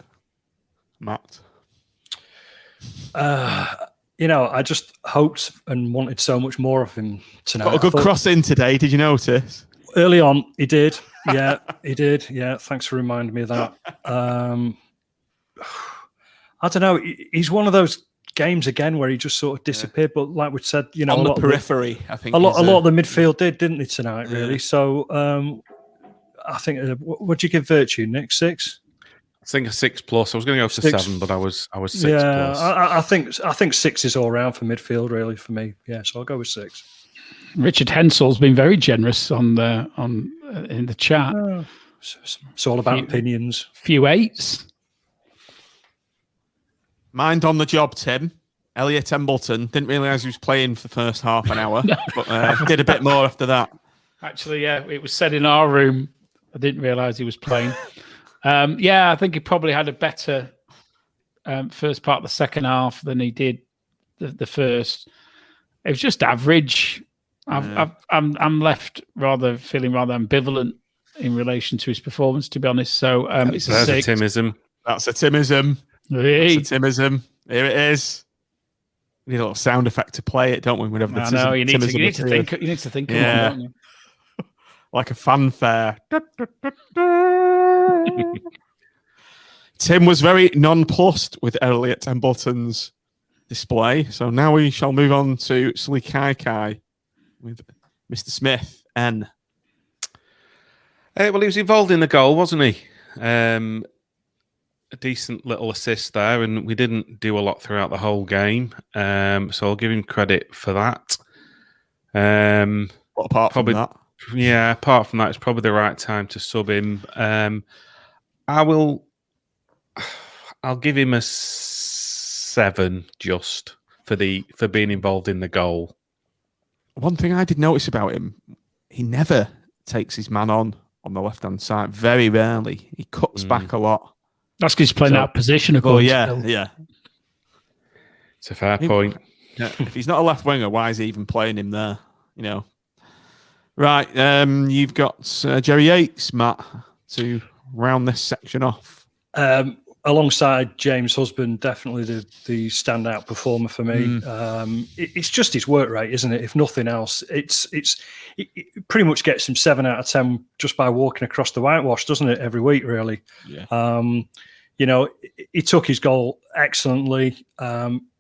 Matt. I just hoped and wanted so much more of him tonight. Got a good cross in today. Did you notice? Early on, he did. Yeah, he did. Yeah, thanks for reminding me of that. I don't know. He's one of those games again where he just sort of disappeared. But like we said, on the periphery, I think a lot of the midfield didn't they tonight? Really. So I think. What do you give Virtue, Nick? 6. I think a 6+. I was going to go for 7, but I was 6+. Yeah, I think 6 is all round for midfield, really, for me. Yeah, so I'll go with 6. Richard Hensel's been very generous in the chat. It's all about opinions. Few 8s. Mind on the job, Tim. Elliot Embleton didn't realise he was playing for the first half an hour, but did a bit more after that. Actually, yeah, it was said in our room. I didn't realise he was playing. I think he probably had a better first part of the second half than he did the first. It was just average. I'm left feeling rather ambivalent in relation to his performance, to be honest. So it's a 6. A Timism. That's a Timism. Hey. That's a Timism. Here it is. We need a little sound effect to play it, don't we? Whenever I know you need to think. You need to think. Yeah. Of one, don't you? Like a fanfare. Tim was very nonplussed with Elliot Embleton's display. So now we shall move on to Suli Kai with Mr. Smith, N. Well, he was involved in the goal, wasn't he? A decent little assist there, and we didn't do a lot throughout the whole game. So I'll give him credit for that. What apart from that? Yeah, apart from that, it's probably the right time to sub him. I'll give him a 7 just for being involved in the goal. One thing I did notice about him, he never takes his man on on the left-hand side. Very rarely. He cuts back a lot. That's because he's playing out of position, of course. Yeah. It's a fair point. Yeah. If he's not a left winger, why is he even playing him there? You know. Right. You've got Jerry Yates, Matt, to round this section off. Alongside James Husband, definitely the standout performer for me. It's just his work rate, isn't it? If nothing else, it pretty much gets him 7 out of 10 just by walking across the whitewash, doesn't it? Every week, really. Yeah. You know, he took his goal excellently,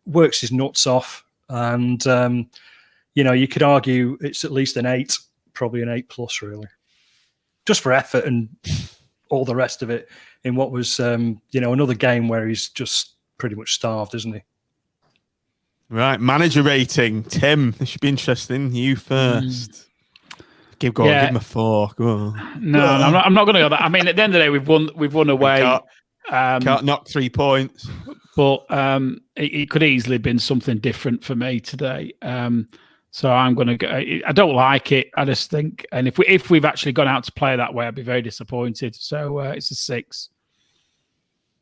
works his nuts off, and you know, you could argue it's at least an 8, probably an 8+, really, just for effort and all the rest of it. In what was, you know, another game where he's just pretty much starved, isn't he? Right, manager rating, Tim. This should be interesting. You first. Give him a 4. Go on. No, I'm not going to go that. I mean, at the end of the day, we've won away. Can't knock 3 points. But it could easily have been something different for me today. So I'm going to go. I don't like it. I just think, and if we've actually gone out to play that way, I'd be very disappointed. So it's a 6.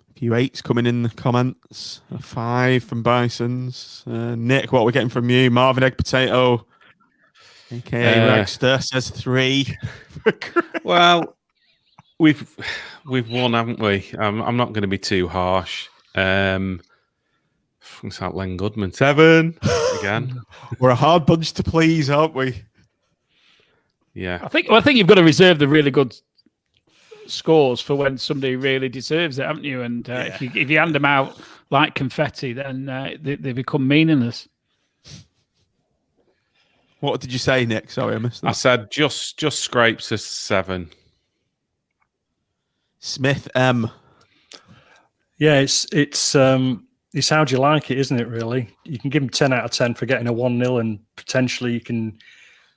A few 8s coming in the comments. A 5 from Bisons. Nick, what are we getting from you? Marvin Egg Potato, aka Ragster, says 3. Well, we've won, haven't we? I'm not going to be too harsh. It's like Len Goodman, 7 again. We're a hard bunch to please, aren't we? Yeah, I think you've got to reserve the really good scores for when somebody really deserves it, haven't you? And if you hand them out like confetti, then they become meaningless. What did you say, Nick? Sorry, I missed that. I said just scrapes a 7. Smith M. Yeah, it's how do you like it, isn't it, really? You can give him 10 out of 10 for getting a 1-0, and potentially you can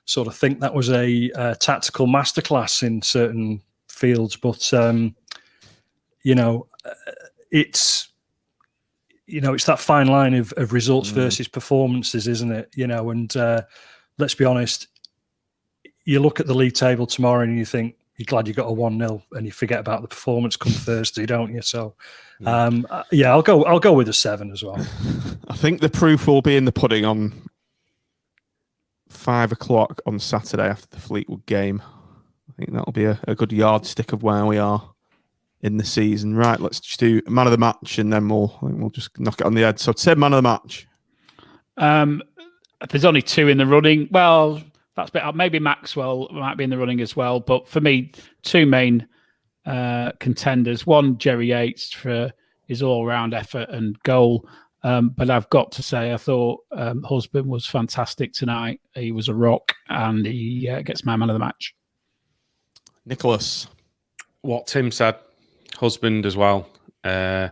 sort of think that was a tactical masterclass in certain fields. But, you know, it's that fine line of results versus performances, isn't it? You know, and let's be honest, you look at the league table tomorrow and you think, you're glad you got a 1-0, and you forget about the performance come Thursday, don't you? So, yeah, I'll go with a 7 as well. I think the proof will be in the pudding on 5 o'clock on Saturday after the Fleetwood game. I think that'll be a good yardstick of where we are in the season. Right, let's just do man of the match, and then we'll just knock it on the head. So, Tim, man of the match. There's only 2 in the running. Well, that's maybe Maxwell might be in the running as well. But for me, 2 main contenders. One, Jerry Yates for his all-round effort and goal. But I've got to say, I thought Husband was fantastic tonight. He was a rock, and he gets my man of the match. Nicholas. What Tim said, Husband as well. As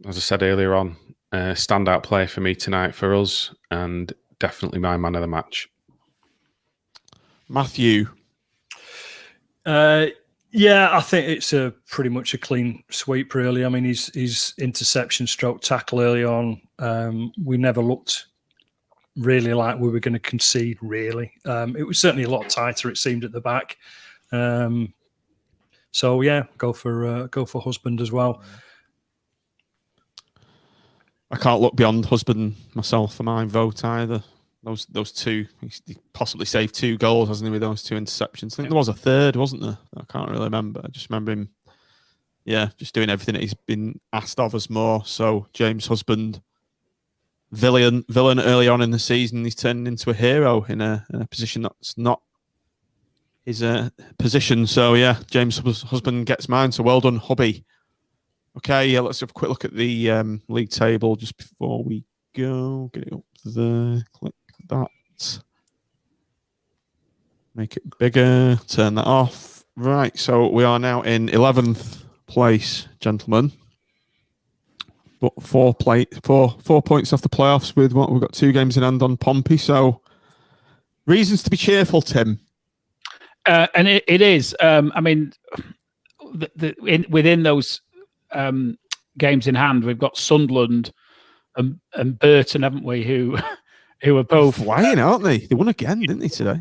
I said earlier on, standout player for me tonight for us, and definitely my man of the match. Matthew. Yeah, I think it's pretty much a clean sweep, really. I mean, his interception stroke tackle early on, we never looked really like we were going to concede, really. It was certainly a lot tighter, it seemed, at the back. So, yeah, go for Husband as well. I can't look beyond Husband myself for my vote either. Those 2, he possibly saved 2 goals, hasn't he, with those 2 interceptions? I think there was a third, wasn't there? I can't really remember. I just remember him, just doing everything that he's been asked of us more. So James Husband, villain early on in the season, he's turned into a hero in a position that's not his position. So yeah, James Husband gets mine. So well done, hubby. Okay, yeah, let's have a quick look at the league table just before we go. Get it up there. Click that. Make it bigger. Turn that off. Right, so we are now in 11th place, gentlemen. But 4 points off the playoffs with what we've got 2 games in hand on Pompey. So reasons to be cheerful, Tim. And it is. I mean, within those games in hand, we've got Sunderland and Burton, haven't we? Who are both flying, aren't they? They won again, didn't they, today?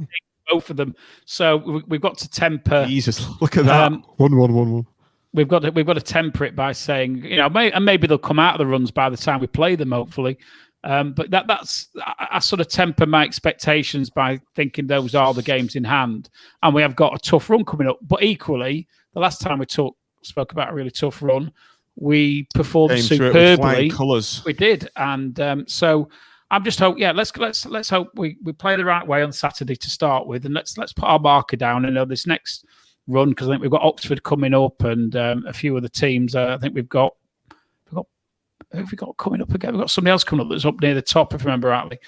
both of them. So we've got to temper. Jesus, look at that. 1-1-1-1. We've got to temper it by saying, and maybe they'll come out of the runs by the time we play them, hopefully. But that's I sort of temper my expectations by thinking those are the games in hand, and we have got a tough run coming up. But equally, the last time we spoke about a really tough run, we performed superbly. Colours. We did, and so I'm just hope. Yeah, let's hope we play the right way on Saturday to start with, and let's put our marker down. And this next run, because I think we've got Oxford coming up and a few other teams. I think we've got. Who have we got coming up again? We've got somebody else coming up that's up near the top, if I remember rightly.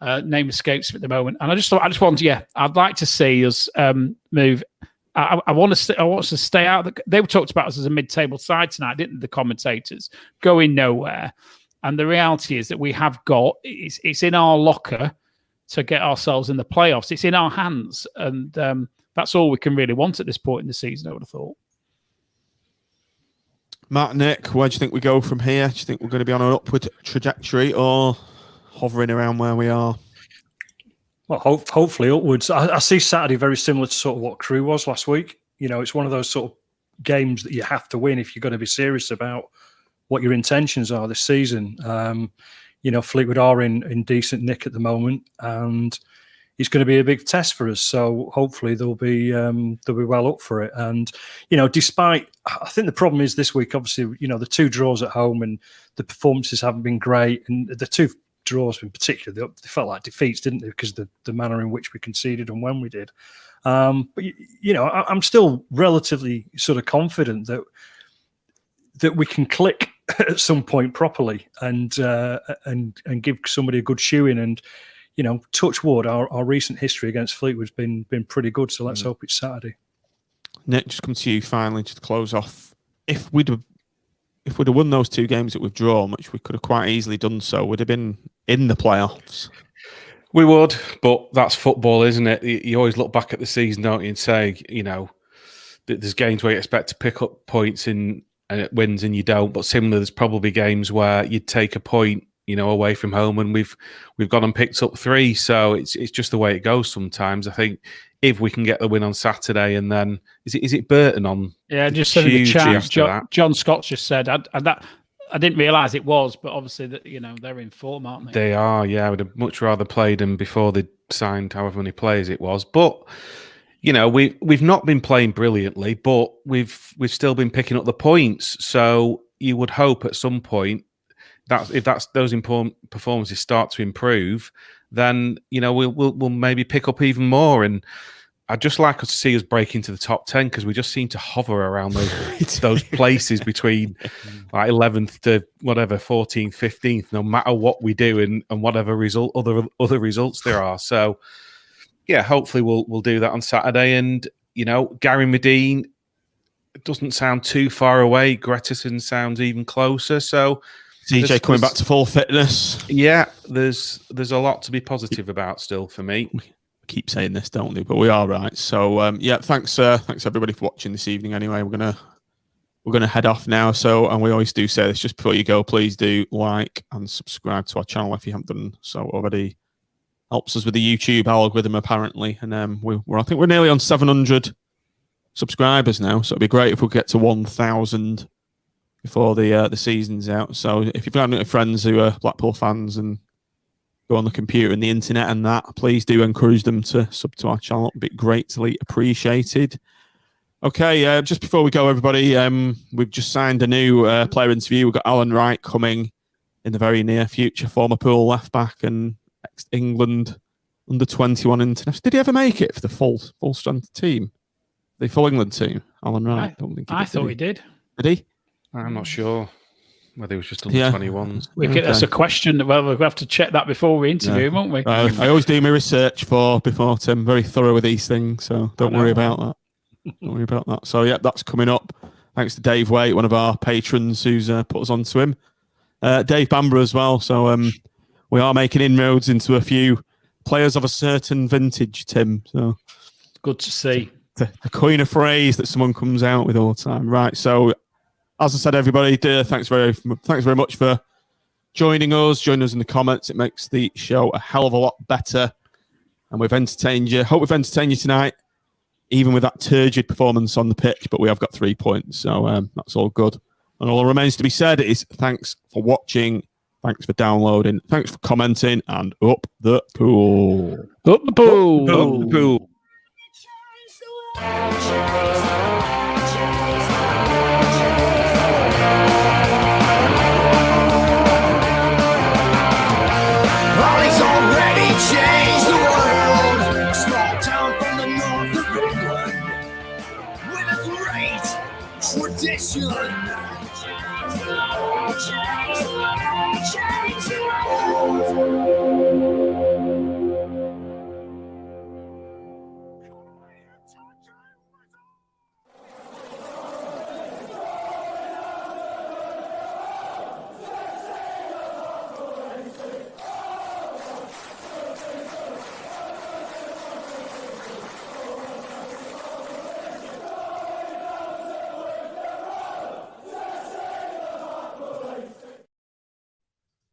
Name escapes me at the moment. And I just want, I'd like to see us move. I want us to stay out. They were talked about us as a mid-table side tonight, didn't the commentators? Going nowhere. And the reality is that we have got, it's in our locker to get ourselves in the playoffs. It's in our hands. And that's all we can really want at this point in the season, I would have thought. Matt, Nick, where do you think we go from here? Do you think we're going to be on an upward trajectory or hovering around where we are? Well, hopefully upwards. I see Saturday very similar to sort of what Crewe was last week. It's one of those sort of games that you have to win if you're going to be serious about what your intentions are this season. Fleetwood are in decent nick at the moment, and it's going to be a big test for us. So hopefully they'll be well up for it. And despite, I think the problem is this week, obviously, the 2 draws at home and the performances haven't been great, and the 2 draws in particular, they felt like defeats, didn't they? Because of the manner in which we conceded and when we did. But I'm still relatively sort of confident that we can click at some point properly and give somebody a good shoe-in. And touch wood, our recent history against Fleetwood's been pretty good. So let's hope it's Saturday. Nick, just come to you finally to close off. If we'd have won those 2 games that we've drawn, which we could have quite easily done so, would have been in the playoffs. We would, but that's football, isn't it? You always look back at the season, don't you, and say, there's games where you expect to pick up points and it wins and you don't. But similarly, there's probably games where you'd take a point, away from home, and we've gone and picked up 3. So it's just the way it goes sometimes. I think if we can get the win on Saturday, and then is it Burton on? Yeah, just said in the chat. John Scott just said, I didn't realise it was, but obviously that they're in form, aren't they? They are. Yeah, I would have much rather played them before they signed however many players it was, but. We've not been playing brilliantly, but we've still been picking up the points. So you would hope at some point that if those important performances start to improve, then we'll maybe pick up even more. And I'd just like us to see us break into the top 10, because we just seem to hover around those places between like 11th to whatever 14th, 15th, no matter what we do and whatever other results there are. So. Yeah, hopefully we'll do that on Saturday. And, Gary Medine doesn't sound too far away. Gretterson sounds even closer. So CJ coming back to full fitness. Yeah, there's a lot to be positive about still for me. We keep saying this, don't we? But we are right. So thanks everybody for watching this evening. Anyway, we're gonna head off now. So, and we always do say this just before you go, please do like and subscribe to our channel if you haven't done so already. Helps us with the YouTube algorithm, apparently. And I think we're nearly on 700 subscribers now. So it'd be great if we get to 1,000 before the season's out. So if you've got any friends who are Blackpool fans and go on the computer and the internet and that, please do encourage them to sub to our channel. It'd be greatly appreciated. Okay, just before we go, everybody, we've just signed a new player interview. We've got Alan Wright coming in the very near future, former Pool left back and ex-England under-21 international. Did he ever make it for the full strength team? The full England team? Alan Wright? I thought he did. Did he? I'm not sure whether he was just under-21s. That's a question. Well, we'll have to check that before we interview him, won't we? I always do my research before Tim. Very thorough with these things, so don't worry about that. Don't worry about that. So, that's coming up. Thanks to Dave Waite, one of our patrons who's put us onto him. Dave Bamber as well. So, we are making inroads into a few players of a certain vintage, Tim. So good to see. To coin a phrase that someone comes out with all the time. Right. So, as I said, everybody, thanks very much for joining us in the comments. It makes the show a hell of a lot better. and we've entertained you. Hope we've entertained you tonight, even with that turgid performance on the pitch. But we have got 3 points, so that's all good. And all that remains to be said is thanks for watching, thanks for downloading, thanks for commenting, and up the pool. Up the pool. Up the pool. Ollie's already changed the world. A small town from the north of England with a great tradition.